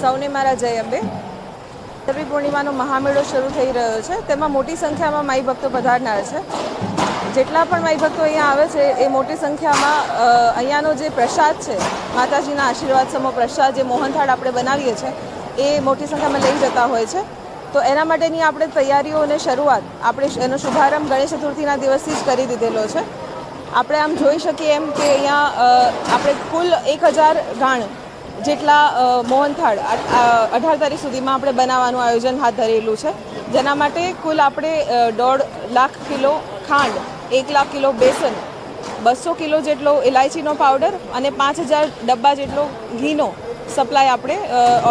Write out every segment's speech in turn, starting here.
સૌને મારા જય અંબે. ભાદરવી પૂર્ણિમાનો મહામેળો શરૂ થઈ રહ્યો છે. તેમાં મોટી સંખ્યામાં માઈ ભક્તો પધારનાર છે. જેટલા પણ માઈ ભક્તો અહીંયા આવે છે એ મોટી સંખ્યામાં અહીંયાનો જે પ્રસાદ છે, માતાજીના આશીર્વાદ સમો પ્રસાદ, જે મોહનથાળ આપણે બનાવીએ છીએ એ મોટી સંખ્યામાં લઈ જતા હોય છે. તો એના માટેની આપણે તૈયારીઓ અને શરૂઆત આપણે એનો શુભારંભ ગણેશ ચતુર્થીના દિવસથી જ કરી દીધેલો છે. આપણે આમ જોઈ શકીએ એમ કે અહીંયા આપણે કુલ 1000 ગાણ જેટલા મોહનથાળ 18 તારીખ સુધીમાં આપણે બનાવવાનું આયોજન હાથ ધરેલું છે. જેના માટે કુલ આપણે 1.5 લાખ કિલો ખાંડ, 1 લાખ કિલો બેસન, 200 કિલો જેટલો ઇલાયચીનો પાવડર અને 5000 ડબ્બા જેટલો ઘીનો સપ્લાય આપણે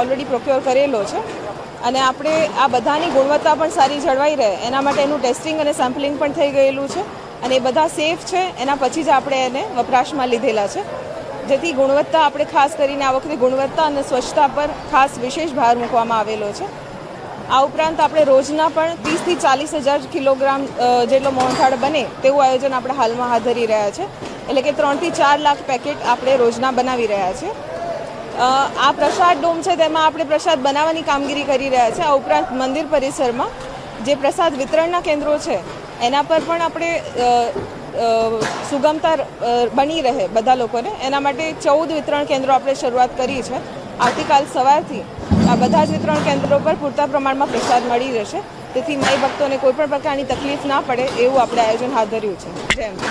ઓલરેડી પ્રોક્યોર કરેલો છે. અને આપણે આ બધાની ગુણવત્તા પણ સારી જળવાઈ રહે એના માટે એનું ટેસ્ટિંગ અને સેમ્પલિંગ પણ થઈ ગયેલું છે. અને એ બધા સેફ છે. એના પછી જ આપણે એને વપરાશમાં લીધેલા છે, જેથી ગુણવત્તા આપણે ખાસ કરીને આ વખતે ગુણવત્તા અને સ્વચ્છતા પર ખાસ વિશેષ ભાર મૂકવામાં આવેલો છે. આ ઉપરાંત આપણે રોજના પણ 30 થી 40 હજાર કિલોગ્રામ જેટલો મોહનથાળ બને તેવું આયોજન આપણે હાલમાં હાથ ધરી રહ્યા છે. એટલે કે 3 થી 4 લાખ પેકેટ આપણે રોજના બનાવી રહ્યા છીએ. આ પ્રસાદ ડોમ છે તેમાં આપણે પ્રસાદ બનાવવાની કામગીરી કરી રહ્યા છે. આ ઉપરાંત મંદિર પરિસરમાં જે પ્રસાદ વિતરણના કેન્દ્રો છે એના પર પણ આપણે સુગમતા બની રહે બધા લોકોને એના માટે 14 વિતરણ કેન્દ્રો આપણે શરૂઆત કરી છે. આવતીકાલ સવારથી આ બધા જ વિતરણ કેન્દ્રો પર પૂરતા પ્રમાણમાં પ્રસાદ મળી રહેશે, તેથી માઈ ભક્તોને કોઈપણ પ્રકારની તકલીફ ના પડે એવું આપણે આયોજન હાથ ધર્યું છે. જય અંબે.